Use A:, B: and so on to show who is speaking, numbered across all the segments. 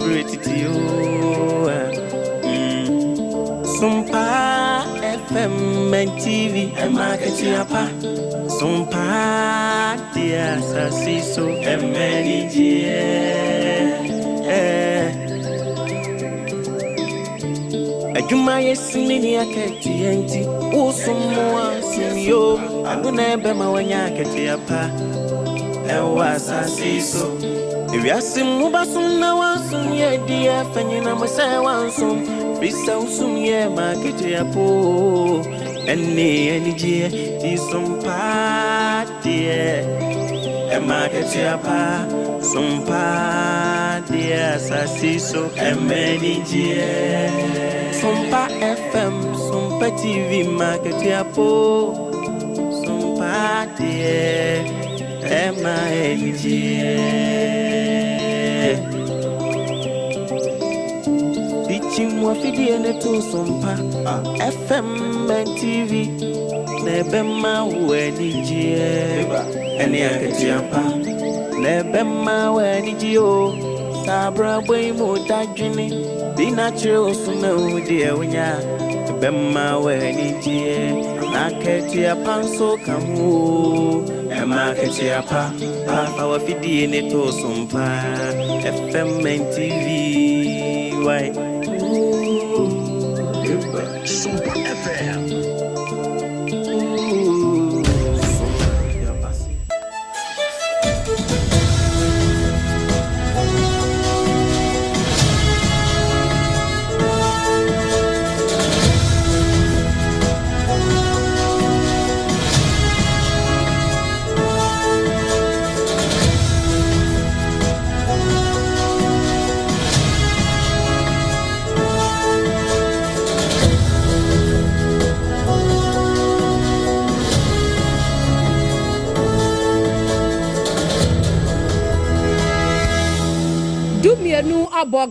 A: free to you. Sompa FM and TV and market yapa. Sompa dia sasiso and many Ajuma yesimini aketi enti usumwa simyo aguna bema wanya aketi yapa ewa sasiso ewiasim mubasum na wansum ye dia fanyina mose wansum bisa usum ye maketi yapo eni je di sompa die e maketi yapa sompa dia sasiso emeni je Sompa FM, Sompa TV, market yapo, Sompa tie, M.I.N.G. Teaching what we did to Sompa FM and TV, Nebema Wenigi, and Yakatiapa, Nebema Wenigio, Sabra Waymo Dajini. Be natural, so no dear when ya Bemma when it na ketia panso kamu e market ya pa our fidi in it to sompa FM and TV why
B: SOMPA FM.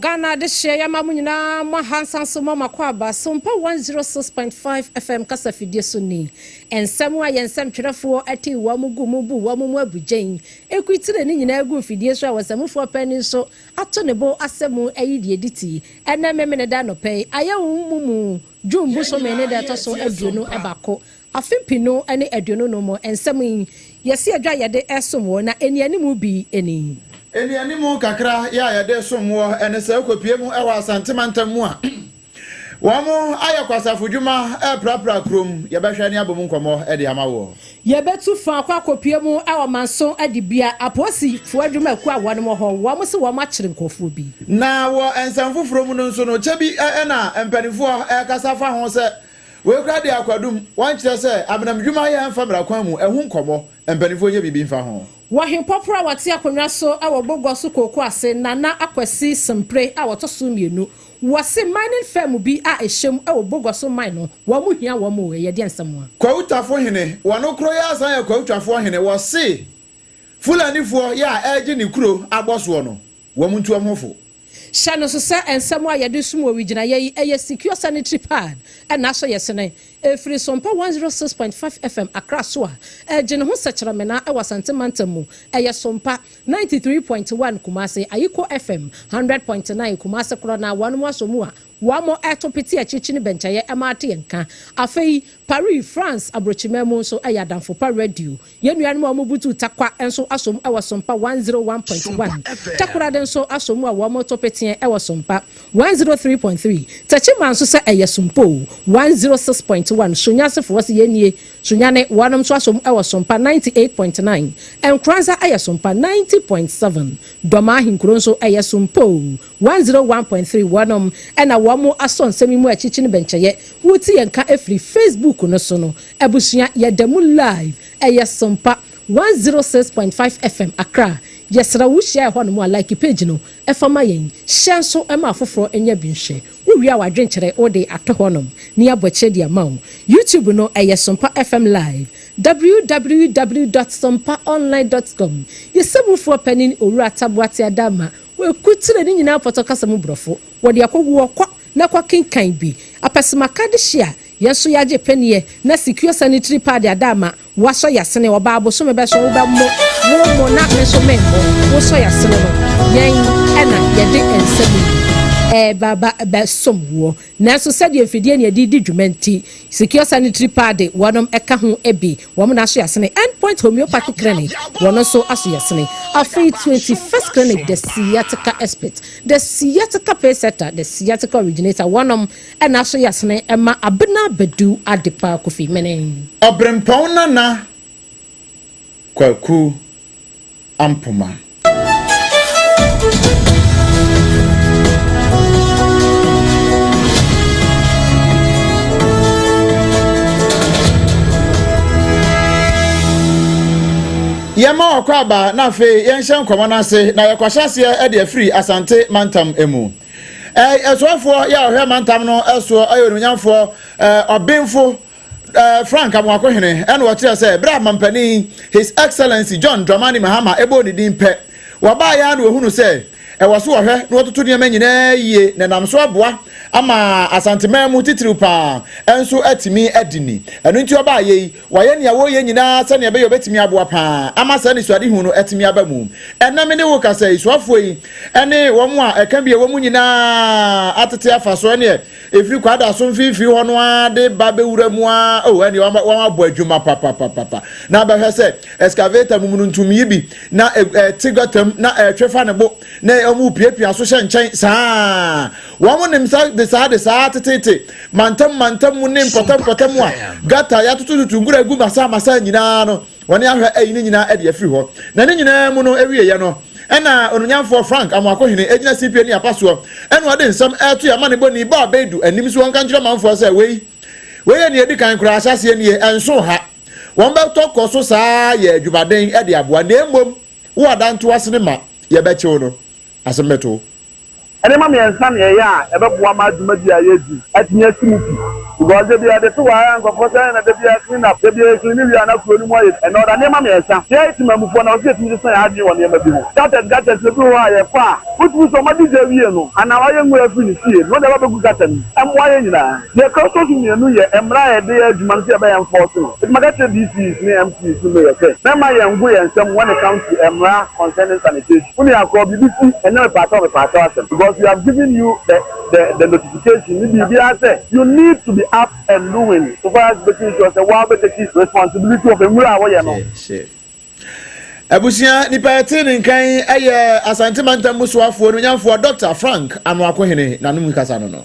C: Ghana de share mamunyina mahansan so mama kwaba SOMPA 106.5 FM kasa fidie so ni ensem a yensem twerefo ati wa mugu wa mu abugen ekwitire ni nyina agu fidie so a wasamufo pani so ato ne bo asemu ayidie diti ena memene da no pay ayawumumu jumbu so mene da to so aduonu ebako afimpino ene aduonu no mo ensem yesi adwa yede esom na eni animu bi eni
D: Eni animu kakra ya de somwo ene se kopie mu e wa santemantamu a Wamo ayakwasa fudwuma prapra krom ye behwe ne abom nkomo e de amawo
C: ye betu fa akwa kopie mu e wa manso adibia aposi fuadwuma ku awon mo ho wamo se wamo akire nkofo bi
D: na wo ensamfoforo mu no nso no chebi na empanifo kasa fa ho se we kra de akwadum wan kire se abnamdwuma ye mfamra kwan mu ehu nkomo empanifo ye bibi mfa ho
C: Wahin popra wati akonwa so awo bogo so koko ase nana akwasi sempre awo to so mienu wase mining firm bi a ehyem awo bogo so mine no wo mu hia wo mu ye de nsemo a
D: kwawutafo hene wono kro ya san ya kwawutafo hene wose fulanifo ya eje ni kuro agboso no wo mu ntu amhofo
C: Shano so say ensemo a yede sum wo wigina ye eye secure sanitary pad na so yesene efiri SOMPA 106.5 FM Accra so a ejene ho secheremena e wasantemantamu eye SOMPA 93.1 Kumase Ayiko FM 100.9 Kumase Korona wanu asomu a wamo etopiti achichi ni benchaye emate yenka afei Paris France abrochimemu so ayadamfo pa radio yenuanu amobutu takwa enso asom ewa SOMPA 101.1 takura den so asom a wamo topeti ewa SOMPA 103.3 tachima nso se eye SOMPA 106.1 sunyasefo wase yenie sunyane wanom so asom ewa SOMPA 98.9 enkranza eye SOMPA 90.7 doma hinkuro so eye SOMPA 101.3 wanom ena wamo ason semi mu achichi ni benchaye wuti yenka efri Facebook no so no abusua yedemu live eye SOMPA 106.5 FM Accra yesra wu share ho no mu like page no efama yen shanso ema afoforo enya binhwe wo wi a wadwenkyere ode ato ho no ni aboche dia mawo YouTube no eye SOMPA FM live www.sompaonline.com yesemufo panin owura tabuate adama we kutire ni nyina potokasa mu brofo wode akogwo kwa na kwa kinkan bi apesemaka de hia yeso yaje penie na secure sanitary pad adama waso yasene oba aboso me beso wo ba mo na me so membo wo so yasene no yen ɛna yɛde nsɛm baba som wo nanso sɛ de mfidie ne yɛde di dwumanti secure sanitary pad wɔnom ɛka ho ebi wɔn na so yasene endpoint homeopathic clinic wɔn so aso yasene afei 21st clinic the sciatica expert the sciatica pacesetter the sciatica originator wɔnom ɛna so yasene ɛma abena bedu adepa kofi mene
D: obrempɔn nana kwaku ampoma Yama okwaba na fe yenhye nkomo na se na yekwahase e de free asante mantam emu esoafo ya ohwe mantam no eso ayonunyamfo obenfo Frank amwakohene ene wote se bra mampani his excellency John Dramani Mahama ebo ni dimpe waba ya na ohunu se ewoso ohwe na wototo ne manyina yie na namso aboa ama asantememu titiriu pa enso atimi adini enu nti oba ye waye ne yawo ye nyina se ne be yobetimi aboa pa ama se ne suade hu no atimi abamu ename ne wo kasa isuafo yi ene wo mu a eka bie wo mu nyina atete afaso ne efiri kwada so mfifi ho no ade ba bewura mu a o ene wo abo adwuma papa na ba hwe se excavator mu ntumi bi na tigotam na twefa ne bo na omu piapia so hye nchen saa wo mu nim sa de saa tete mantam mu nim potam a gata ya tututu ngura gu masa nyina no woni ahwe ayi ni nyina ade afiri ho na ni nyina mu no ewie ye no ena onunyamfo Frank amwakohene ejina CPN ni apaso ena ode nsam eto ya mane boni ba bedu anim so wonka nkyira manfo se wei ne edi kan kura asase ni enso ha won be to koso saa ye adwubaden ede aboa na emom wo adanto asene ma ye be chewo no asemeto
E: ene ma me ensan ye ya ebe boa ma adwuma di ayeji atinya simuti because de bia de so wa nkofo say na de bia clean up de bia clean wi ana kuro ni mo ye ene oda ne ma me ensan ye ti mamufo na o se ti san ya adi won ye ma bi ho gata se bi wa ye fa putu so ma di je wi no ana wa ye nwe afi ni sie no de ba begu gata ni am wa ye nyina ye ko so su ni nu ye emra ye de adwuma no se be yan force no it ma gata DC ni MP su me ye ke na ma ye ngu ye nsam when it comes to emra concerning sanitation uni akọ bi si ene pa to asem because we have given you the notification you need to be up and doing so far as making sure that we take responsibility of the no
D: Abusia nipa tin kan aye asante mantam musuafo no nyamfo Dr. Frank Amwakohene nanum kasa no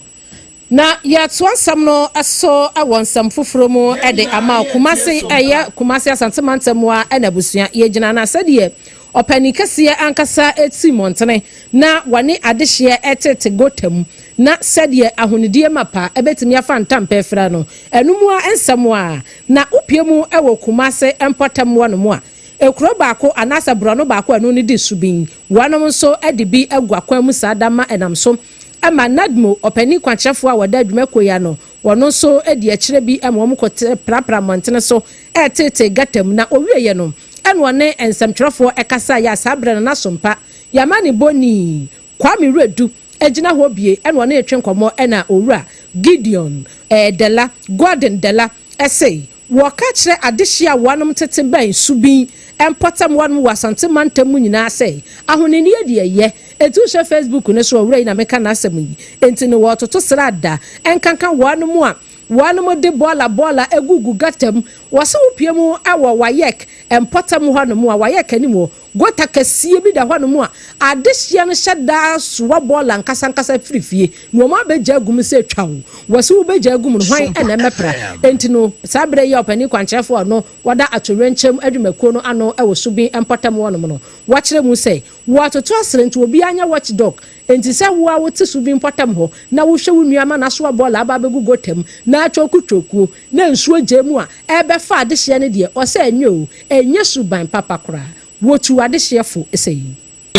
C: na ya twansam no aso awonsam foforo mu ede ama kumase asante mantam wa na abusia ye gina na sade opani kase ankasa eti montene na wane adehye etete gotam na sade ahonidie mapa ebetimi afa ntampa efra no enumu a ensam a na upiemu ewo kumase empotam wano mu a ekuro baako anasa brano baako anu ni di subin wanom so edibi agwakwan mu sadama enamso ama nadmo opani kwanchefo a wada adwuma koya no wono so edi akire bi amom kote prapra montene so etete gatam na owieye no eno ne ensamtwerefo ekasa ya sabre na sompa yamani boni kwami redu ejina ho bie eno ne etwe nkomo ena owura Gideon Dela Gordon Dela essay waka kire adehia wanom tete ban subin empotam wanom wasante mantam nyina sei ahoneni edi eye etu she Facebook ne so owura ina meka na asem yi enti ne wototo srada enkanka wanom a wanom de bola egugu gatam wase upiemu awo wayek empotam honom a wayek animo gota kasie bi da honom a adehia no hyeda so bola nkasa firifie no ma beja gum se twawo wase u beja gum no hwan ena mepra enti no sabre ye opani kwanchefo no wada atorenchem adwumako no ano ewo subin empotam honom no wakire mu se watoto asrent obi anya watchdog enti se wo a wote subin potam ho na wo hwe wo nuama na so bola aba begu gotam na choku na nsuo jemu a ebe fa adehye ne de o se enyo enye suban papa kra wotu adehye fo esei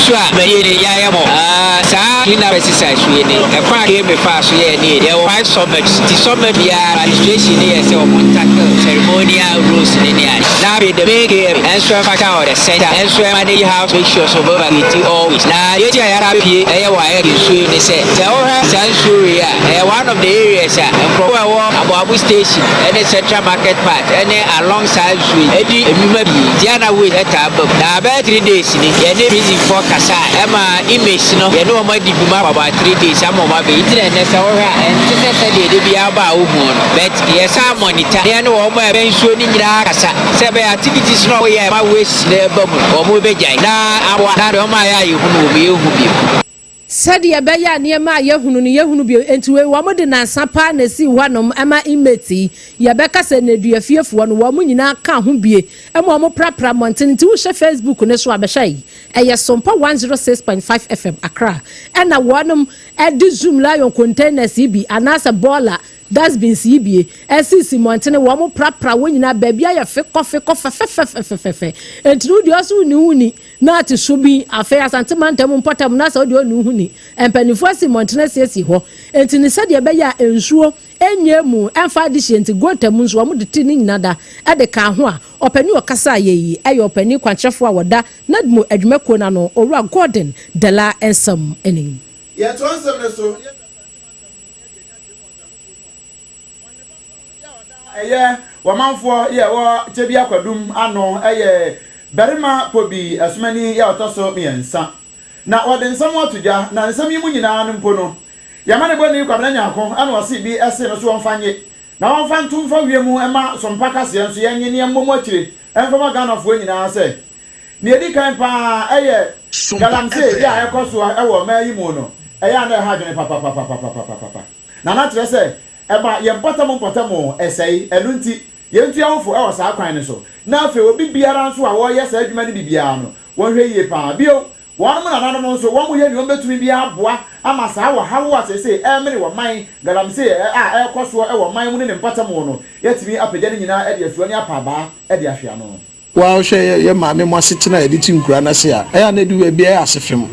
F: sure maybe ya mo sa clean up exercise we ni e kwa ke me fa so ye ni there were 5 summits the summit ya administration ni say o tackle ceremonial rules ni ni na be the big and so fa ka o the center and so manage house make sure so over it always na ye ti ya ra pie e wa ye so ni say the o ha sanctuary one of the areas and pro Abu station and the central market part and along side street edi emima bi diana we that na about 3 days ni ye ni busy for kasa ema image no ye no ma di buma about 3 days am ma be itire ne se wo hwa enti se de bia ba wo hu no but ye sa monitor ye no wo ma be nsuo ni nyira kasa se be activities no ye ma waste na ba mu wo mo be jai na awa na do ma ya ye hu no be hu bi
C: Said ya beya niema yehunu ni yehunu bi enti we wo de nansa pa na si hwanom ama imeti ya beka se na duafiefuo no wo nyina ka ho bie ema wo prapra monten ti wo hye Facebook ne so abehai eye SOMPA 106.5 FM Accra ena wonom edi Zoom lion containers bi anasa baller that's been CBA SCC montene wo mo prapra wo nyina ba bia ya fe fe entru di oso ni huni na ati so bi afa asante mantam mpotam na so di onu huni empanifo si montene siesi ho enti ni sade be ya ensuo enye mu emfa di shenti gotam nso wo de tini nyina da e de ka ho a opani okasa yeyi e opani kwanchefo a woda nadmo adwumako na no owura Gordon Dela ensam eni
D: ye to ansem ne so eye wamanfo ye wo chebi akwadum ano eye berima pobi asumani ya otoso miensa na wode nsam otuja na nsam yi mu nyina no mpo no yamane boni kwabna nyako ana wasi bi ese no so wonfanye na wonfantu mfa wiemu ema sompa kase enso yenye ne mmomo akire emfa magana fo nyina se ne edi kan pa eye galamse ya ekoso ewo ma yi mu no eya na ha dwene papa na na tre se eba ye mpotamo esei enunti ye ntu awofo e wasa akwan ne so na afi obi biara nso a wo ye sa adwuma ne bibiara no wo hwe yie pa bio won mo nananom nso wo mo ye ni betumi bia aboa ama sa wa hawo asese e mere wo man galamse a ekoso e wo man mu ne mpotamo no yetimi apagya ne nyina e de afuani apaba e de ahwea no
G: wa hwe ye maame mo asetena editi nkura na se a aya na di we bia asefem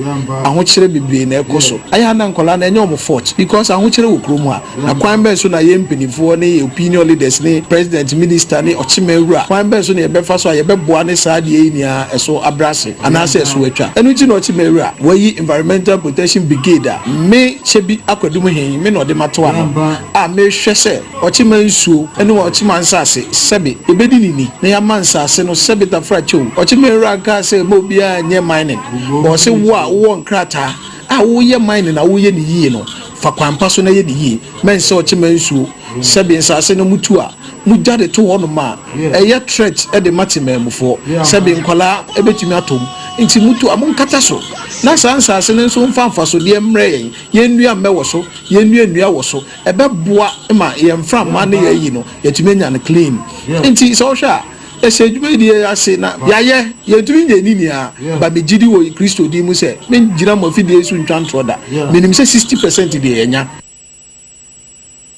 G: ahokyere bibie na ekoso aya na nkola na enyo mo fort because ahokyere wo kromu a na kwan be so na ye mpinifo ne opinion leaders ne president minister ne ochimewura kwan be so na ye befa so a ye beboa ne saade yi nia eso abrase anase eso atwa enu ti na ochimewura wayi environmental protection brigade a me chebi akwadum hen me no de mato ano a me hwe se ochimansuo ene ochimansase sebe ebedi nini na ya mansase no beta fracho ochimewura ka se mo bia nye mining bo se wo nkrata a wo ye mining na wo ye ni yie no fa kwampa so na ye di yie men se ochimansuo sebe nsase no mutu a mujade to ho no ma eye threat e de matemamufo sebe nkola ebetumi atom nti mutu amonkata so na sansase ne so mfanfa so de mre ye nnua mewo so ye nnua wo so ebeboa ma ye mfra ma ne ye yi no yetumi nya ne clean nti so hwa esejube die ase na yaye yetumi nye nini a ba megidi wo Kristo di mu se men gira mo fidie su ntwanto da menim se 60% de yenya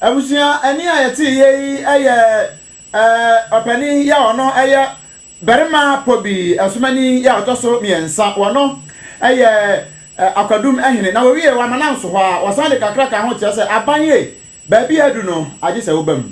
D: abusia ani ayeti ye eye opani ya ono eye berima pobi asumani ya otoso miensa wono eye akadum ehene na wiye wa mananso ho a wasale kakra ka ho kyerese abanye ba bi adu no age se wobam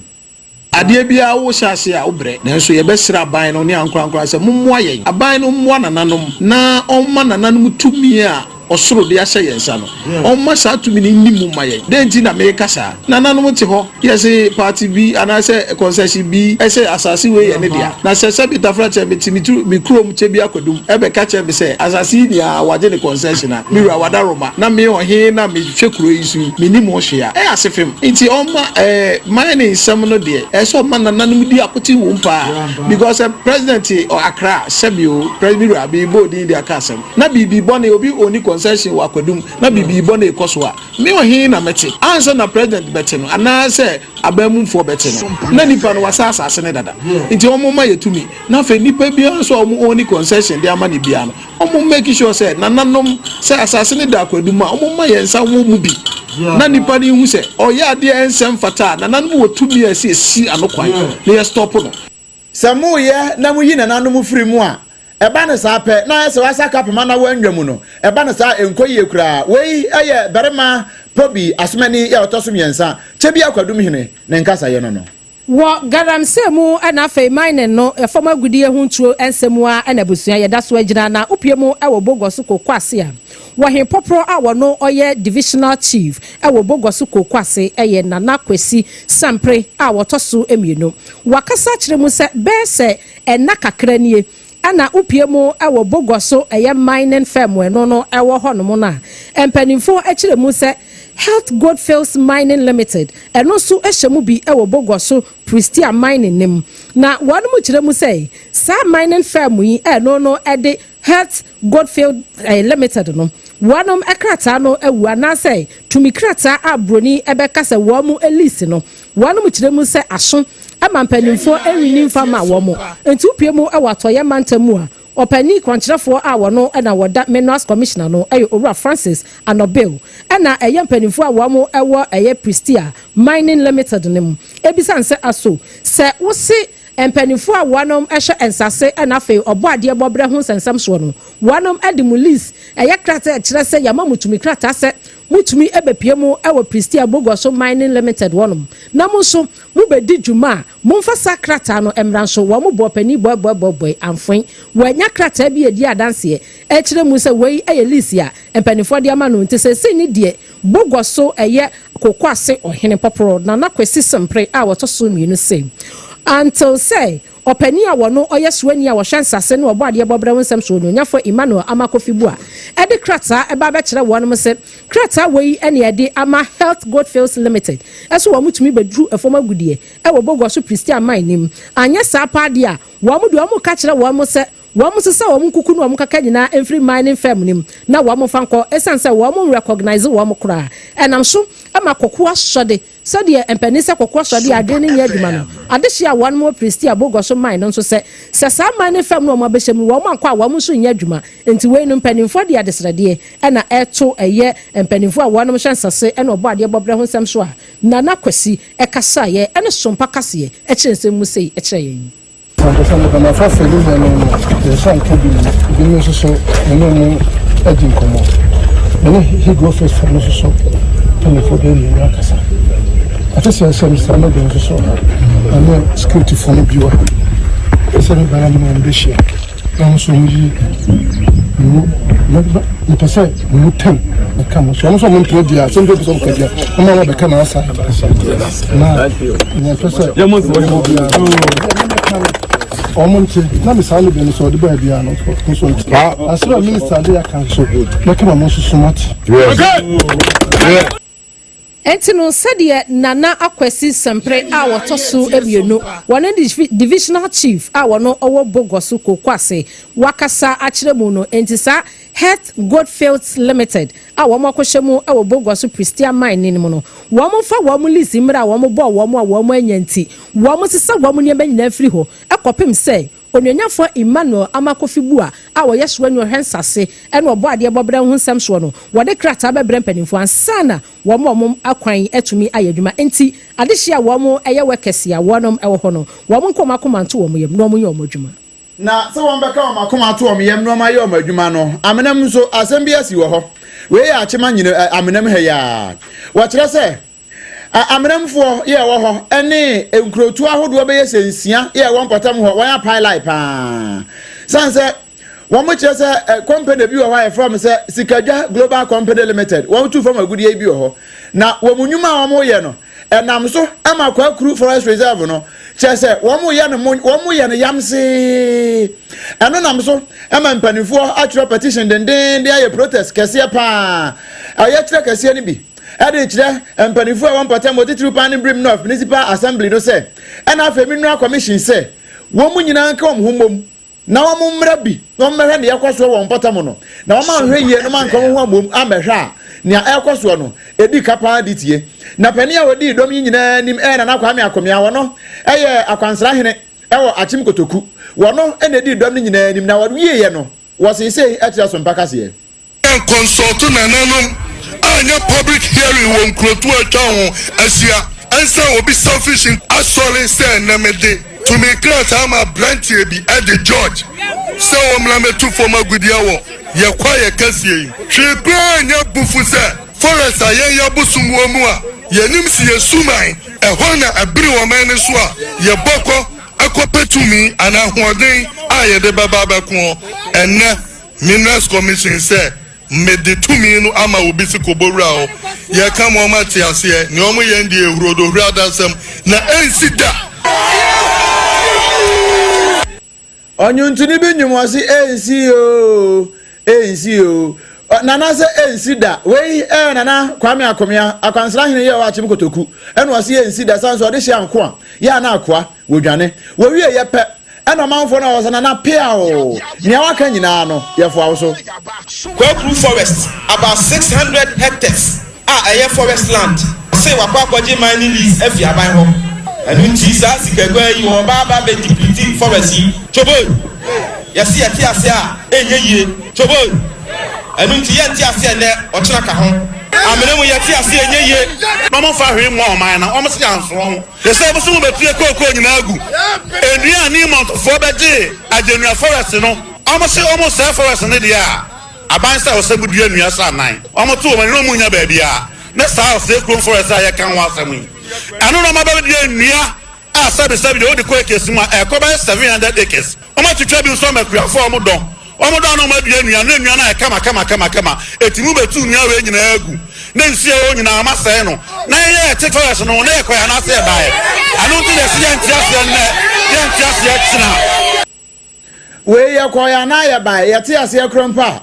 G: ade bia wo hyase a obre nanso ye besira aban no ne ankurankura se mummoa yen aban no mmoa nananom na omma nananom tumi a osoro de ahye yensa no omma sa tumi ni nimu ma yen den ti na me kasa nananom te ho yese party bi anase concession bi ese asase we ye ne dia na se bita fracha betimi mi krom che bi akodum ebe ka che be se asase dia waje ne concession na mi ra wada roma na me ohe na me hwekuro isu mi nimu hwea asefem nti omma mining sam no de so man nananom di akoti wo mpa because president or Accra sebio president abi bodi di akasem na bibi bone obi oni concession wa kwadum na bibi bone ekoso a me ohin na mete answer na president bete no ana se abamumfo bete no na nipa no wasasa ase ne dada nti omoma yetumi na fe nipa bia so omo oni concession de ama ne bia no omo make sure say nananom se asase ne da kwadum a omoma yensa wo mu bi na nipa ni hu se oya de ensem fata nananom wo tumi asi anokwan na ye stop no
D: samu ye na mu yi nananom firi mu a eba ne sa pe na se wasa kapema na wanwamu no eba ne sa enkoyie kura wei eye berema pobi asumani ya otoso miensa chebi akwadum hene ne nkasa ye no no
C: wo garamsemu ana fe mine no efoma gudie huntuo ensemu a ana busua ye daso agira na opiemu e wo bogoso kokwase a wo he popro a wo no oye divisional chief e wo bogoso kokwase eye nana kwesi sampre a wo toso emienu wakasa kire mu se be se ena kakra nie ana upie mu ewo bogoso eye mining firm we no ewo ho no na empanimfo akire mu se Health Goldfields Mining Limited eno so ehyemu bi ewo bogoso Pristia Mining nim na wanu mu kire mu say sa mining firm yi eno no ede Health Goldfield Limited no wanom ekrata no ewu anase tumi krata abroni ebeka se wo mu elise no wanom kire mu se aso ama mpanimfo enwini mfama wo mu enti upie mu ewatoye mantamu a opani kwankyerefo a wono na woda Minerals Commissioner no ayo Owura Francis Anobel na eye mpanimfo a wo mu ewo eye Pristia Mining Limited nim ebisa nse aso se wosi empanimfo a wonom ehye ensase na fe obo ade bobre ho sensam so no wonom adimulis eye krata kire se yama mutumi krata se mutumi ebepie mu ewo Pristia Bogoso Mining Limited wonom na mo so mu bedi djuma mo mfa sakrata no emranso wo mo bo pani boy amfon wanya krata bi edi adanse e kire mu se wei eye lisia empanifo de ama no ntese se ni de Bogoso eye kokwase ohene poporo na nakwesi sempre a woto so mienu se until say opani a wono oyeswani a wohwansase ne obo ade bobre wonsem so no nyafo Emmanuel Amakofibu a ede krata eba be kire wono se krata wei ene ede ama Health Goldfields Limited eso wo mutumi bedru efoma gudie e wo Bogoso Pristia Mining anya sa paade a wo mu de wo ka kire wo se wo mu sesa wo mu kuku no wo kaka nyina every mining firm nim na wo mu fanko esanse wo mu recognize wo mu kura enam so ama kokoa sode so de empanisa kokoa sode ade ne nya adwuma no ade hia one more Pristia Bogoso mine no so se sa mining firm no mo abehye mu wo mu anko a wo mu so nya adwuma enti we no mpanimfo de adesrade na eto eye empanimfo a wo no hyansase na obo ade bobre ho nsem so a na nakwasi ekasa ye ene sompa kase ye ekyensem mu sei ekire yen
H: Santo kama fasa liza no san kabi binu so no edi nkomo no he go first for no so tell for the new akasa atese sem sama de so na security for no biwa ese no bana mo mbeshia na so muri no pesa no tem kama so mo mprodia sem do so kadia mo ma be kana asa na na pesa ya mo omonte na misali be no so de ba bia no so asira minister de aka so na kama mo so mati
C: Entino sadia nana akwesi sempre a wotoso ebienu one divisional chief a wono owo Bogoso kokwase wakasa akiremu no entisa Health Goldfields Limited a wo makohwemu a wo Bogoso Pristia Mining mu no wo mo fa wo mo lisi mra wo mo bo wo mo a wo mo anyanti wo mo sesa wo mo ne ba nyina firi ho ekopem sei onyenyafo Emmanuel Amakofibu a wo yeswani ohwensase ene obo ade bobre ho nsem so no wo de krata bebre mpanimfo ansana wo mo akwan etumi ayadwuma enti ade hia wo mo eye wekese a wonom ewo ho no wo mo nkomakomanto wo mo yem no mo ye wo adwuma
D: na se won beka wo makomanto wo yem no ma ye wo adwuma no amenam so asem bi asi wo ho we ya achema nyina amenam he ya wo kire se amenamfo ye wo ho ene enkrotu ahodo be ye sensia ye won patam ho wan pilot pa sanse won mo kire se company bi wo ho from se Sikadwa Global Company Limited won tu from agudie bi wo ho na wo munwuma wo mo ye no enam so ama kwa kru forest reserve no kire se wo mo ye no yamse eno nam so ama mpanifo atwere petition den de aye protest kese pa aye kire kese ni bi ade kire empanifo a wampatam otitiri pan brim north municipal assembly no say ena afa mineral commission say wo mu nyina nka wo hommom na wo mu mra bi wo mehwe ne yakoso wo mpatam no na wo ma hwe yie no man ka wo hommom amehwe a ne yakoso no edi kapa ditie na pani a wodi dom nyina nim na nakwa me akomia wo no eye akwansra hene ewo achim kotoku wo no ena di dom nyina nim na wo yie no wo sei atira so mpakase ye
I: consult na nanom anya public hearing won krotu atwa ho asia ansa obi selfish asole say na mede to me class am a branch bi at the judge so omla metu for magudia wo ye kwa ye kasie hwe anya bufu say forest ayen ya busumwo mu a yenim si yesuman ehon na abiri wo man so a ye boko akopetumi ana hoden aye de baba beko enne Minerals Commission say mede tumi no ama obi se kobowura o ye ka mo ma ti ase ni omo ye ndi ehuro hura dasam na ensida
D: onyuntuni bi nyumwasi NCO nana se ensida we nana kwame akomia akwansra hene ye wa chim kotoku eno wase ensida sanso de hye anko a ya na akoa wodwane wo wie ye pe eno manfo na wose nana pia o nia waka nyina no ye fo awo
J: Kwakru forest about 600 hectares aye forest land say wakwaji mining lease efi aban ho enu nti sa sikagwa yi wo baba be deplete forest yi choboy yesi yati ase a enye yie choboy enu nti yenti ase ne ochina ka ho amene mu yati ase enye yie mama fa hwe mo oman na omo se anso ho yesi bo so be tue kokko nyina agu enua ni mount fo beje ajenua forest no omo se forest ne dia aban sa osebu dua nua sa nan omo to omo no mu nya ba bia na sa ose kron forest a ye kan wa asem anu no ma ba dua nua a sabi de odi ko ekesi ma e ko ba 700 acres omo twetwa bi so ma kura fo omo don no ma dua nua na nua na e kama etimu betu nua we nyina agu na nsie o nyina amasa no na ye take forest no na e ko ya na se ba e anu ti de se ye tina
D: we ye ko ya na ye ba ye te ase krompa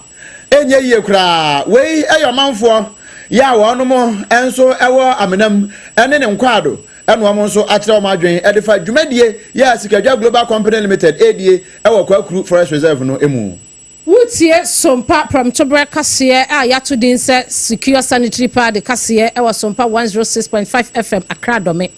D: enye yie kura we eyo manfo ya wonu mo enso ewo amenam ene ne nkwado eno mo nso akire o madwen edifa dwumadie ya sikadwa global company limited adie ewo kwakuru forest reserve no emu
C: wutie sompa from Tobra Kasiye a yato din se secure sanitary pad Kasiye ewo sompa 106.5 FM Accra dome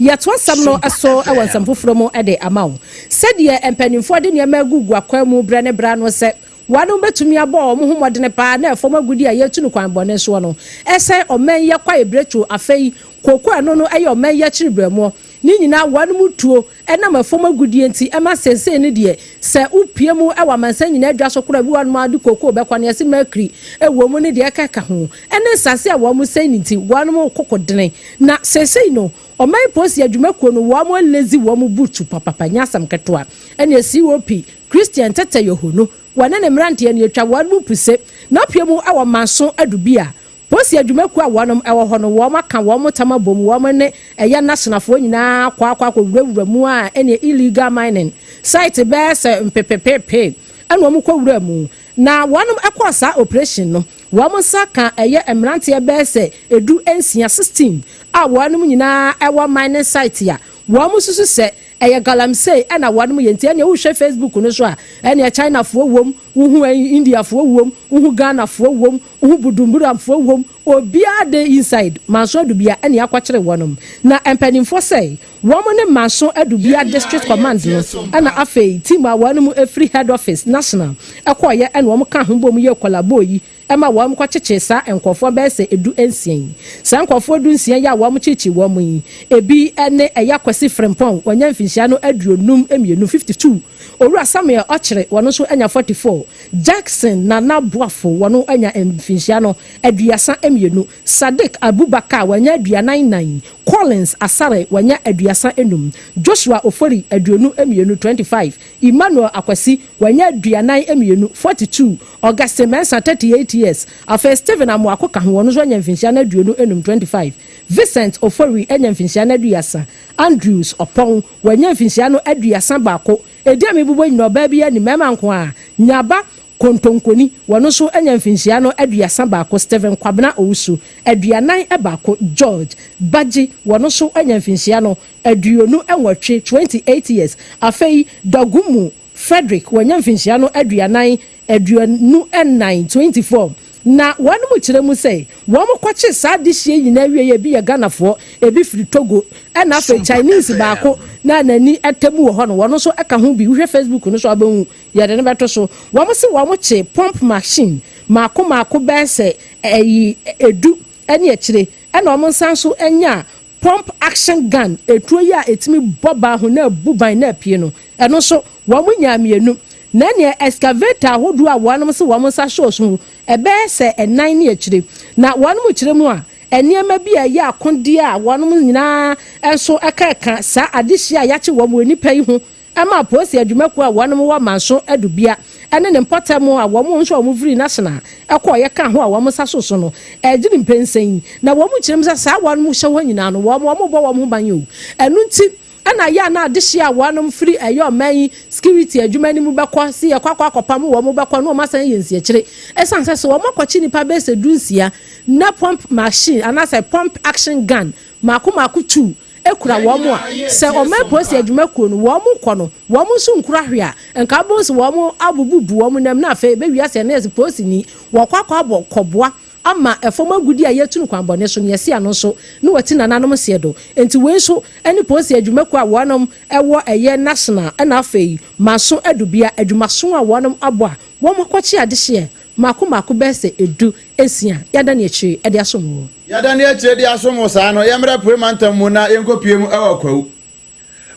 C: yato asam no aso ewo nsampoforo mo ede amawo sedie empanimfo de ne magugu akwamu brane bra no se wanu betumi abo omo homodene pa na efoma gudi a yetunu kwan bone so no ese omen ye kwa ebrecho afei koko ano no aye omen ye chiribramo ni nyina wanu mutuo ena mafoma gudi enti ema sense ne de se upie mu ewa mansa nyina adwa so kora bi wanu ma de koko bekwa ne ese makri ewo mu ne de kaka ho ene sase a wo mu sen nti wanu mu kokodene na sense no omen posi adwumakuo no wo mu lezi wo mu butu papa nyasam ketoa ene COP Christian Tete Yohono wane ne mrante ne atwa wanu puse na piemu awo manso adubia posi adwumaku a wonom ewo hono wo maka wo motama bom wo ne eya nationalfo nyina kwa wurawura mu a ene illegal mining site be se mpepepepe eno mo kwawura mu na wonom ekosa operation no wo mo saka eye mrante be se edu ensia 16 a wonom nyina ewo mining site ya wo mo susu se eye galamsey ana wadum yenti ene wo hwe Facebook no so a ene China fo wom uhu India fo wom uhu Ghana fo wom uhu Budumbura fo wom obia de inside manso adubia ene akwakere wonom na empanimfo say womo ne manso adubia district command no ana afei team a wanum free head office national ekoye ene wo ka hombom ye kolabo yi ema wam kwacheche sa enkofo be se edu ensien sa enkofo du ensien ya wam chichi wam yi ebi ene eya kwasi frempon wanya mfinhia no aduonum emienu 52 owura Samuel ochire wono so anya 44 Jackson na Boafo wono anya mfinhia no aduasa emienu Sadik Abubakar wanya aduanan 9 Collins Asare wanya aduasa enum Joshua Ofori aduonu emienu 25 Emmanuel Akwasi wanya aduanan emienu 42 Augustine Mensa 38 years afa Steven Amwako ka ho wono so anya mfinhia na aduonu enum 25 Vincent Ofori anya mfinhia na aduasa Andrews Opon wanya mfinhia no aduasa baako edi amebubo nyina oba bia ni mema nko a nyaba kontonkoni wono so anya mfinhia no aduasa baako Steven Kwabena Owusu aduanan baako George Baji wono so anya mfinhia no aduonu enwotwe 28 years afei Dagumu Frederick wanya mfinhia no aduanan aduonu enan 24 na wanu mu kire mu sei wo mo kwache sa de hie nyina wie ye bi ye Ganafo ebi firi Togo na fa Chinese baako na nani atemu wo ho no wono so aka ho bi hwe Facebook no so abahu ye de ne beto so wo mo se wo mo che pump machine maako be se edu ene akire na wo mo nsan so enya pump action gun etuo ya etimi boba ho na buban na pie no eno so wo mo nya mienu na ne excavator hodu a wonom se wo mo sa show so ebe se enan ne akire na wonom kire mu a eniema bi a ya akonde a wonom nyina enso aka sa adehia ya che wo mo nipa yi ho ama posi adwumaku a wonom wa manso adubia ene ne mpotamo a wo mo nso wo free national ekoye ka ho a wo mo sa so no ejiri mpensen na wo mo kire mu sa wonom hye ho nyina no wo mo bo wo mo banyo enu nti ana ya na adehye a wanom free ayo man security adwuma ni mu bekọ si ye kwakwa akopam wo mu bekọ no ma san ye nsie kire esanse so wo makwachi nipa be se dunsia na pump machine anase pump action gun mako 2 ekura wo mu a se o me posi adwuma kuo no wo mu kọ no wo mu so nkura hwe a enka boss wo mu abububu wo mu nam na afa be wiase na ese posi ni wo kwakwa abọ ama efoma gudi a yetunu kwanbone so ne yesi ano so no wati nananom se do enti we so ani posi adwumaku a wonom ewo eye national na afei maso adubia adwumaso a wonom abo a wo makwachi adehye mako bese edu esia yada ne echi ede asomo
D: yada ne echi ede asomo saa no yemra premantam mu na yenkopie mu ewo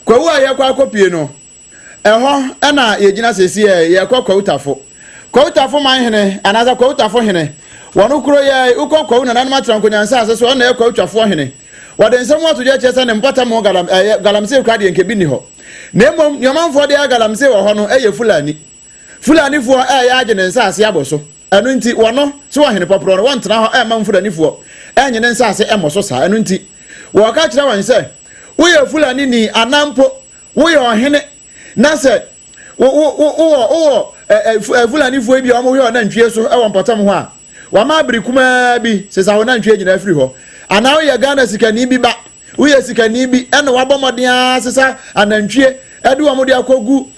D: kwawu a yekwa akopie no eho na yegina sesi yekwa kwawutafo man hene anaza kwawutafo hene wanu kuro ye uko kwawu na nanma tranko nyansa aseso ona ye kwawutafo hene wade nsem wato je chese ne mpata mo galamse kwade yenke bi ni ho na emom nyomanfo de galamse wo ho no eye fulani fo ya agene nsa ase aboso enu nti wono so wo hene popro no won tena ho man fulani fo enye ne nsa ase emoso sa enu nti wo ka kire wan se wo ye fulani ni anampo wo ye ohene na se wo fulani fo bi o mo yo na ntwie so e won potam ho a wa ma biri kuma bi se sa wona ntwie nyina afiri ho ana wo ye Ghana sikani bi ba wo ye sikani bi ene wa bomodin asesa anantwie edu wo mo de akogu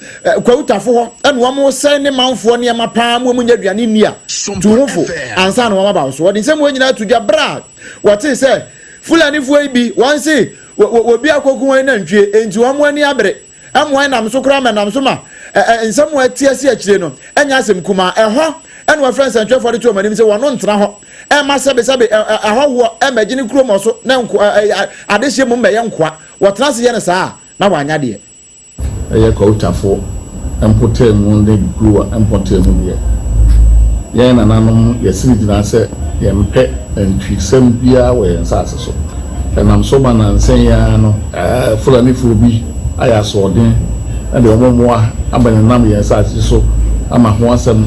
D: kwawutafo ho ene wo mo se ne manfo ne ma paa mo nya duane ni a tuhofo ansa na wo ma ba so wo de nsem wo nyina tudwa bra wote se fulani fo bi won se wo bi akogu won na ntwie enti wo mo ani abre amwan nam so kra ma nam so ma nsem wo atia si akire no enya asem kuma eho ene wa friends and twelve for the two manim se wono ntena ho ma sebe ahowo magini kromo so na adehye mu meye nkoa wotena se ye ne saa na wanya de eye kwawutafo empotem mu ne gruwa empotem mu de ye na nanom yesiri dina se ye mpe ntwisem bia wo yensa aseso enam so ma na nsen ya no fulani fubi aya so odin ade omomoa abanenam yensa aseso ama ho asem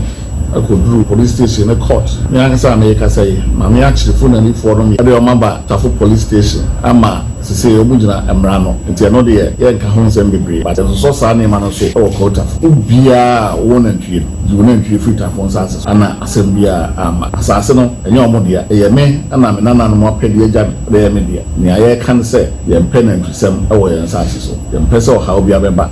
D: akoduru police station na court me akasa me kasai ma me achirefo na ni for no me ade o mamba tafo police station ama sese obugina emra no nti no de ye nka ho nsem bebre but so sa na ma no so o court ubia wona ntwie ju na ntwie frita fon sase ana asem bia ama asase no enye omo de ye me ana me nana no mo apede agya de me de ni aye kan se ye mpena ntwisem e wo ye sase so ye mpese o ha obia beba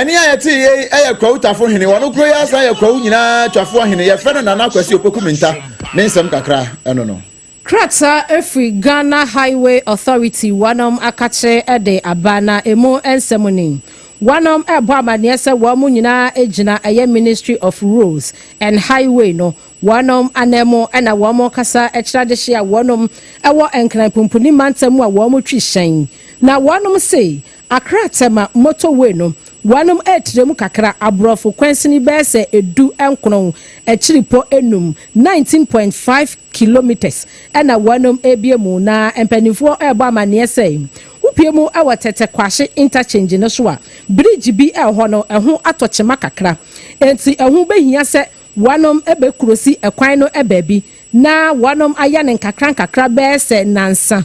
D: eni ayeti eye kwawutafo hene wono kro ya sa ye kwawu nyina twafo hene ye fere na nakwasi opokuminta ne nsem kakra eno no
C: Kratsa every Ghana Highway Authority wanom akache ede abana emu ensemoni wanom ebo amane se wo mu nyina ejina eye Ministry of Roads and Highway no wanom anemo na wo mo kasa ekradehye a wonom ewo enkran pumpuni mantamu a wo mo twishen na wonom say akratema motorway no wanum etremu kakra abrofo kwansini bese edu enkono echiripo enum 19.5 kilometers ena wanum ebiemu na empanifo ebo amane sei upiemu awatete kwahye interchange no so a bridge bi eho no eho atochema kakra enti eho behia se wanum ebekurosi ekwan no ebabi na wanum aya ne kakra bese nansa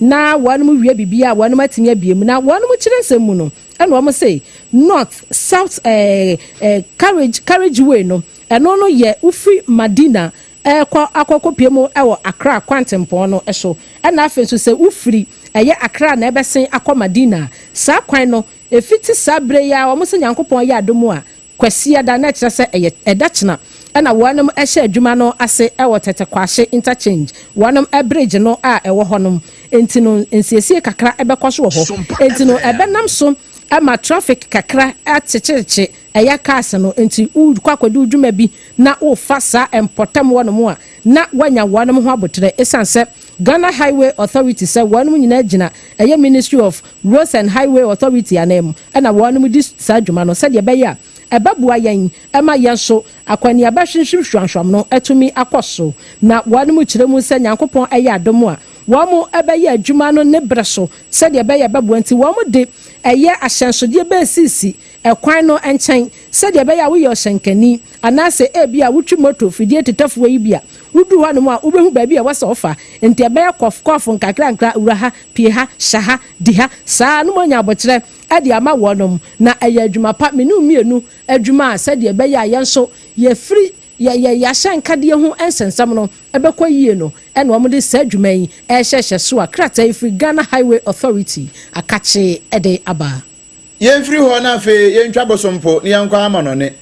C: na wanum wie bibia wanum atimi abiemu na wanum chiresemu no and we say north south carriageway no eno no ye ufi Madina akoko piemo ewo Accra kwantempo no eso na afen so se ufiri eye Accra na ebesen akọ Madina sa kwan no efiti sabre ya we se nyankopon ya adomu a kwasia da na kire se eye edachna na wanum ehye adwuma no ase ewo tete kwahye interchange wanum bridge no a ewo honom entino ensiesie kakra ebekoso ho entino ebenam so ama traffic kakra achecheche eya cars no enti kwakwadu dwuma bi na o fasa empotam wono mo a na wanya wono ho abotre esanse Ghana Highway Authority say wono nyina gina eya Ministry of Roads and Highway Authority anem na wono di sadwuma no sade be ya ebabua yan ema yenso akwani abahwinhwim hwanhwam no etumi akoso na wono kiremu se nyankopon eya adomo a womo ebeye adwuma no ne breso sade be ya babu anti womo de eye ahyensode be sisi ekwan no enchen sade be ya wo yo hyenkani anase ebia wotwi moto fidie tetafo yi bia wudu hɔ no mu a ubehu baabi a wasa ofa enti ɛbɛyɛ kɔf nkakra ura ha pie ha hya ha di ha saa no manya abɔkyerɛ ɛde ama wɔnom na ɛyɛ adwuma pa menu mienu adwuma a sɛdeɛ ɛbɛyɛ a yɛn so yɛfiri yɛahyɛ nkadeɛ ho ɛnsɛnsɛm no ɛbɛkɔ yie no ɛna wɔn de saa adwuma yi ɛhyɛhyɛ so a krataa yi firi Ghana Highway Authority akakye ɛde aba.
D: Yɛmfiri hɔ na afei yɛntwa bosompo ne yɛnkɔ amanɔne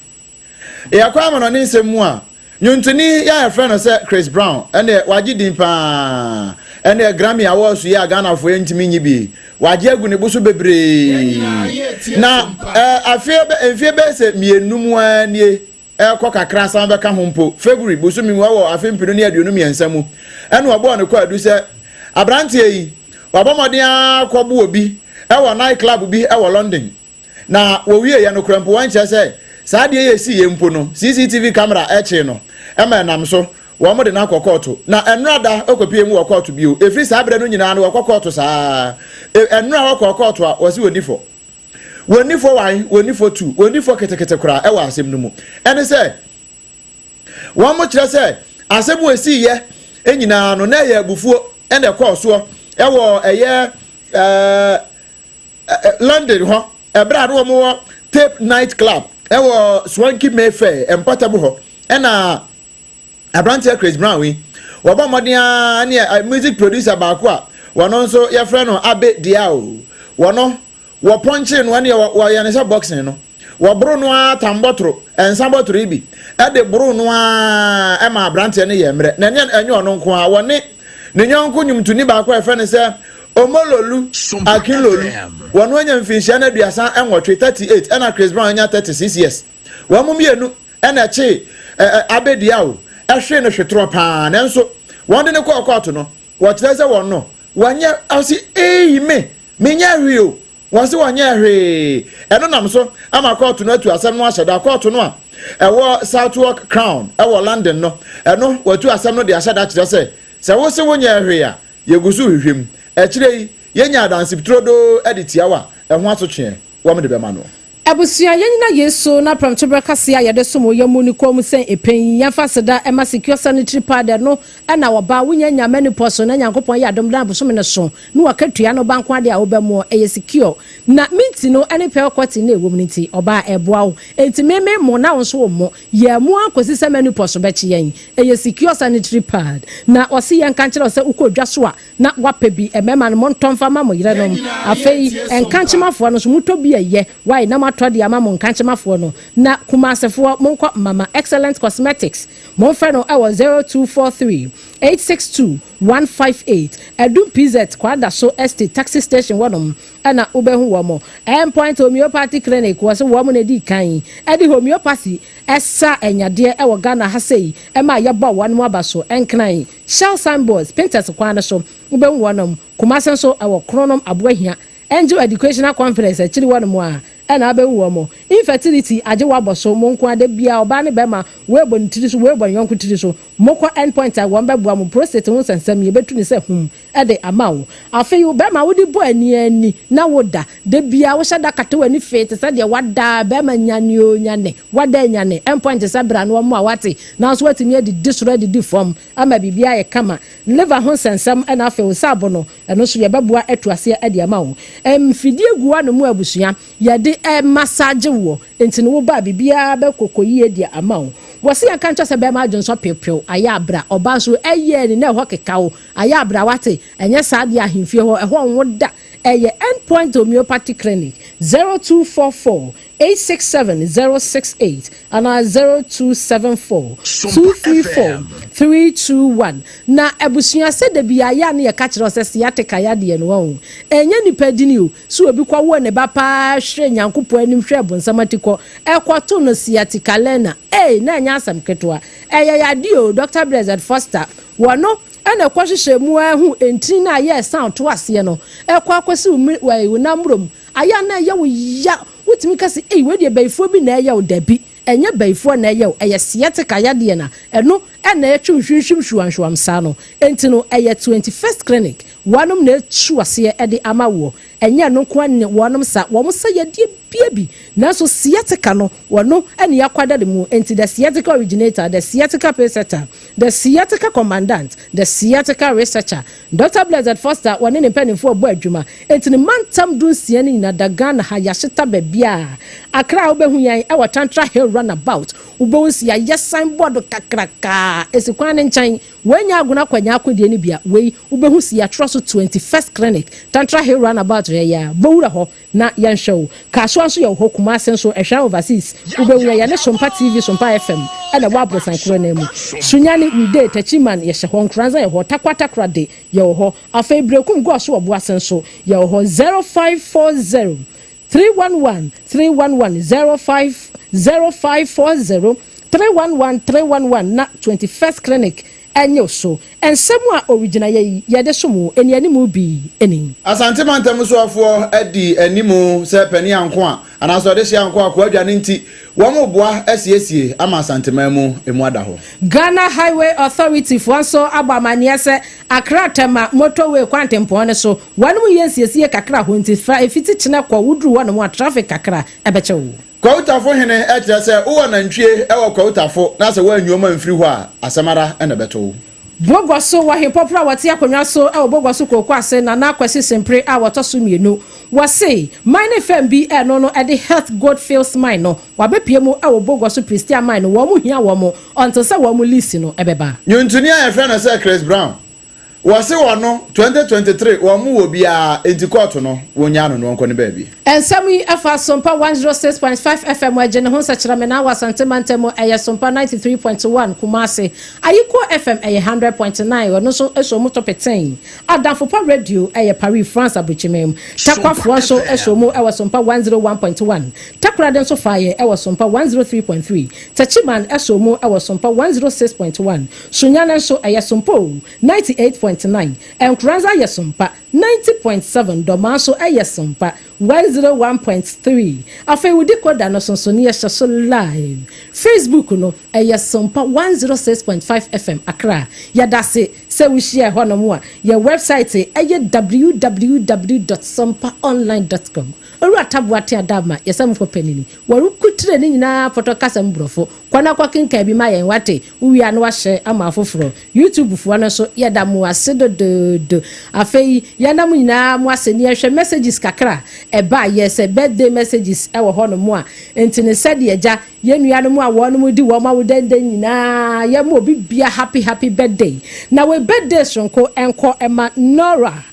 D: yɛkɔ amanɔne nsɛm mu a nyontoni yɛafrɛ no sɛ Chris Brown ɛne wagye din paa ɛne Grammy Awards yɛ a Ghanafoɔ yɛntimi nyi bi wagye agu ne bo so bebree na afei bɛyɛ sɛ mmienu mu anie ɛkɔ kakra san bɛka ho mpo February bosomi mu wɔ afei mpino ne aduonu mmiɛnsa mu ɛne wɔbɔɔ ne kɔ adu sɛ aberanteɛ yi wabɔ mmɔden akɔbo obi ɛwɔ night club bi ɛwɔ London na wɔwie yɛ no kora mpo wɔnkyerɛ sɛ saa deɛ yɛsi yɛ mpo no CCTV camera ɛkye no ɛma ɛnam so wɔn mo de na akɔ kɔɔto na ɛnurada ɔkɔpie mu wɔ kɔɔto bio efiri saa abirɛ no nyinaa no wɔkɔ kɔɔto saa ɛnura wɔkɔ kɔɔto a wɔsi wɔ nifɔ wɔnifɔ 2 wɔnifɔ ketekete kora ɛwɔ asɛm no mu ɛne sɛ wɔn mo kyerɛ sɛ asɛm wɔ esi yɛ enyinaa no na ɛyɛ abufuo ɛna ɛkɔɔ soɔ ɛwɔ ɛyɛ London hɔ ɛbrɛ ado wɔn wɔ Tape Night Club ɛwɔ Swanky Mayfair ɛmpɔtɛbo hɔ ɛna aberanteɛ Chris Brown wi wɔbɔ mmɔden ne music producer baako a wɔno nso yɛfrɛ no Abe Diao wɔno wɔpɔnkye no ne wɔyɛ ne sɛ boxing no wɔboro no atambɔtoro ensambɔtoro bi ɛde boro no ɛma aberanteɛ no yɛ mmerɛ na ɛnyɛ ɔno nko a wɔne ne nyɔnko nyumtuni baako a yɛfrɛ no sɛ Omololu Akinlolu wɔno anya mfinhyia na aduasa ɛnwɔtwe 38 ɛna Chris Brown anya 36 years wɔn mu mmienu ɛna ɛkye Abe Diao ɛhwe no hwetoro paa nanso wɔn de ne kɔ kɔɔto no wɔkyerɛ sɛ wɔn no wɔnyɛ ɔsi menyɛ hwee wɔn se wɔnyɛ hwee ɛno nam so ama kɔɔto no atu asɛm no ahyɛ da kɔɔto no a ɛwɔ Southwark Crown ɛwɔ London no ɛno wɔatu asɛm no de ahyɛ da kyerɛ sɛ wo se wɔnyɛ hwee a yɛgu so hwehwem ɛkyerɛ yi yɛnya adanse bitrodo ɛde tiawa ɛho asotwe wɔn de bɛma no
C: abusia yɛnyina yeso na pramtobra kase a yɛde som yɛ mu ni kom sɛ epen yɛfa seda ɛma secure sanitary pad no ɛna wɔba wonya nyame ne poso na nyankopɔn yɛ adom da abosom ne so na wakatua no banko ade a wobɛmo ɛyɛ secure na minti no ɛne pɛ kwati na ewom nti ɔba ɛboa wo enti meme mo na wo so wo mo yɛ mu akosi sɛ manu poso bɛkye yɛn ɛyɛ secure sanitary pad na ɔse yɛn ka nkyerɛ sɛ ukɔ dwa so a na wapɛ bi ɛmɛma no montɔmfa ma mo yere nom afei ɛnkankyemafoɔ no so mutɔ bi ɛyɛ wai na todi ama mo nkanchemafoɔ no na kumasefoɔ monkɔ mama excellent cosmetics monfrɛ no ɛwɔ 0243 862 158 Adum PZ kwada so estate taxi station wɔnom ɛna wobɛhu wɔ mo endpoint homeopathy clinic wɔ so wɔ mo na di kan ɛde homeopathy ɛsa ɛnyadeɛ ɛwɔ Ghana ha sei ɛma yɛbɔ wɔnom aba so ɛnkran shell signboards painters kwan so wobɛhu wɔnom kumase so ɛwɔ kronom aboahia Angel Educational Conference akyiri wɔnom a ɛna abɛwu wɔ mo infertility agye wabɔ so mo nko ade bia ɔba ne bɛma webɔ ntiri so webɔ nyɔnko tiri so mokɔ endpoint a wɔn bɛboa mo prostate ho sensɛm yɛbɛtu ne sɛ ɛde ama wo afei wo bɛma wodi bɔ ani na woda de bia wo hyɛ da kata wani fe te sɛ deɛ wada bɛma nyane wada nyane endpoint sɛ bra no mo a wate na so watimi adi disoro adi form ama bibia yɛ kama liver ho sensɛm ɛna afei wo sabo no ɛno so yɛbɛboa atu ase ade ama wo mfidie guwa no mu abusua yɛde massage wo enti no wo ba bibia be kokoyie dia ama wo wɔse yɛ ka nkyɛ sɛ bɛma adwonso pepew ayɛ abra ɔba so ɛyɛ ni na ɛhɔ keka wo ayɛ abra wate ɛnyɛ saa de ahemfie hɔ ɛhɔ nwo da ɛyɛ endpoint homeopathy clinic 0244 867 068 and 0274 234 321 na abusua sɛ de bia ya na yɛ ka kyerɛ sɛ sciatica ya de no wo ɛnyɛ nipa dini o so obi kwa wo ne ba pa hwɛ nyankopɔ anim hwɛ bonsamatiko ɛkɔto no sciatica lena na nya asam ketwa ɛyɛ yade o Dr. Blessed Foster wɔno ɛna kwahyehyɛ mu ahu enti na yɛ sound to aseɛ no ɛkɔ akwasi wo namrom aya na yɛ wo ya wotimi kasi we de bayifo bi na yɛ wo dabi ɛnyɛ bayifo na yɛ wo ɛyɛ sciatica yade na ɛno ɛna ɛtwe hwinhwim hwanhwam sa no enti no ɛyɛ 21st clinic wɔnom na ɛtu aseɛ ɛde ama wo ɛnyɛ no ko ne wɔnom sa wɔn sa yɛde bi nanso sciatica no wono ene yakwada de mu enti the sciatica originator, the sciatica preceptor, the sciatica commandant, the sciatica researcher Dr. Blessed Foster wone ne penifo bo adwuma enti ne mantam dun sie ne na daga na ha yaheta bebia akra obehu yan e watantra hill runabout ubonsi ya yesan board kakraka esikwan ne nchan wenya aguna kwanya akodie ne bia wei ubehu si ya troso 21st clinic tantra hill runabout ya bowura ho na yanhwew ka so anso ye ho kuma asenso ehwa overseas ubehu ya ne Sompa TV Sompa FM ana wabro sankro na mu sunyane weekday tachiman ye hye ho nkranza ye ho takwata de ye ho afei brekum go so obo asenso ye ho 0540 311 0540 311 na 21st clinic enyo so ensemu a original ye de somu eni animu bi eni
D: asante mantam so afo adi animu se pani anko a anaso de hia anko akwa adwane nti wo mo boa asiesie ama asante mamu emu ada ho
C: Ghana Highway Authority for so abamania se akra tema motorway kwantempo ne so wanu yensiesie kakra ho nti efiti kina kwa wudru wanu mo traffic kakra ebeche wo
D: Kwautafo hene etre se wo nantwie ewo kwautafo na se wo anwoma mfiri ho a asamara ene beto
C: Bogwaso wa hipopra wati akonwa so e bogwaso kokwa ase na na kwesi sempre a wotoso mienu wase mine fm bi e no e de health god feels mine no wabepie mu e bogwaso Christian mine wo mu hia wo mu until se wo mu list no ebeba
D: nyuntuni a friend na se Chris Brown wase wono 2023 wo mu wo bia entikoto no wonya no no nkone baabi
C: ensami afa Sompa 106.5 FM wajene ho sachirame na wasante mantemo eye Sompa 93.1 Kumase ayiko FM eye 100.9 wono so eso mu top 10 adafo pa radio eye Paris France abuchimem takwafo so eso mu ewa Sompa 101.1 takrade so faye ewa Sompa 103.3 tachiman eso mu ewa Sompa 106.1 sunyana so eye Sompo 98.9 enkranza eye Sompa 90.7 domaso eye Sompa 101.3 afei wudi koda no sonsoni ye so live Facebook no eye Sompa 106.5 FM Accra yadase se we share ho no mo a ye website eye www.sompaonline.com ora tabuate adama yesam fo penini waru kutire ni nyina photocast mbrofo kwana kwa kinka bi ma yen wate uwi anu ahye ama afoforo YouTube fo no so yadamu asedo do afei yanam nyina mu aseni ehwe messages kakra eba yes birthday messages ewo ho no mo a entine sede eja yenua no mo a wo no mo di wo ma wo dende nyina ye mo obi bia happy birthday na we birthday sonko enko ema Nora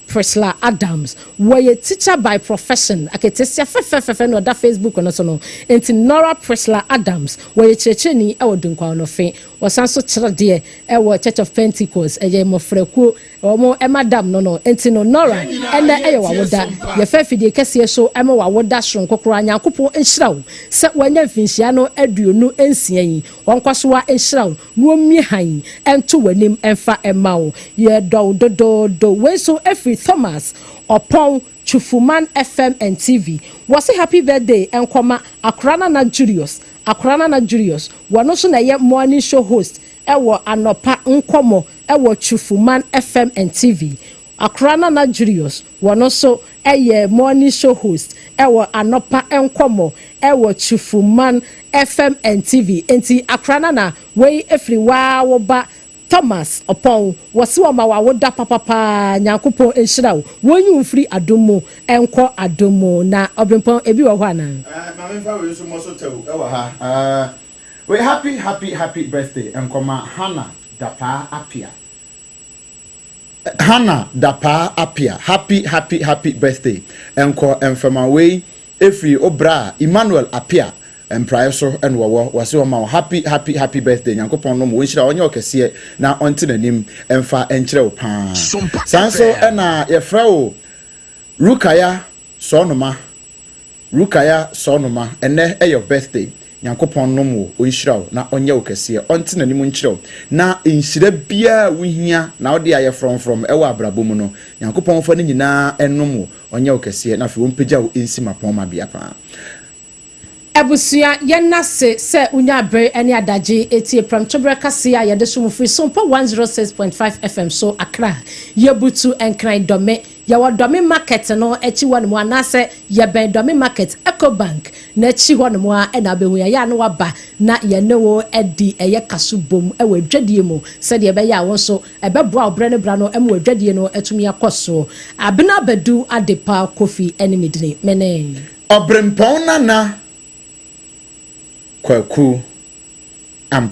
C: Priscilla Adams were a teacher by profession. Aketesia fefe no da Facebook no so no. Enti Nora Priscilla Adams were a checheni e wodunkwa no fe. Wasanso chirade e wo Church of Pentecost eye mo frekuo omo e madam no. Enti no Nora ene e wawoda. Ye fefide kese so e mo wawoda sonkokoro anyankopon enhyirawo. Se wanya mfinhia no aduonu ensia yi. Wonkwaso wa enhyirawo. No mi han ento wanim emfa emawo. Ye do we so every Thomas upon Chufuman FM and TV. Was a happy birthday and comma Akrana na Julius. Wano so na ye morning show host. Ewo anopa nkomo ewo Chufuman FM and TV. Akrana na Julius. Wano so eye morning show host. Ewo anopa nkomo ewo Chufuman FM and TV. Enti Akrana na we every wa ba Thomas upon wasiwa ma wawoda papa nyankopon enhyirawo wonyu free adomo enko adomo na obempon ebi wo ho ana
D: ma me fa we so mo so tew e wa ha we happy birthday enkoma Hannah Dapa Apia happy birthday enko enfama we efri obra Emmanuel Apia empire so and wase o ma happy birthday nyankopon no mo wonhyira onye okese na onte nanim emfa enkyere wo pa sanso na ye fra o Rukaya sonoma ene your birthday nyankopon no mo wonhyira wo na onye okese onte nanim nkyere na enhyira bia wohia na ode aye from ewa abrabom no nyankopon fa ne nyina enom onye okese na fe wompagya wo ensima pon ma bia pa
C: Abusia yenna se unya bre eni adaje etie pram chobra kase ya de so mu free Sompa 106.5 FM so Accra yebutu enkran dome ya wa domi market no echi won mo anase ye ben domi market Ecobank na echi won mo a na behu ya no waba na ye ne wo edi eye kaso bom e wa dwadie mu se de be ya won so e be boa obre ne bra no e mo dwadie no etumi akoso abena badu adepa kofi enemy dine mene
D: obrempon na kwaku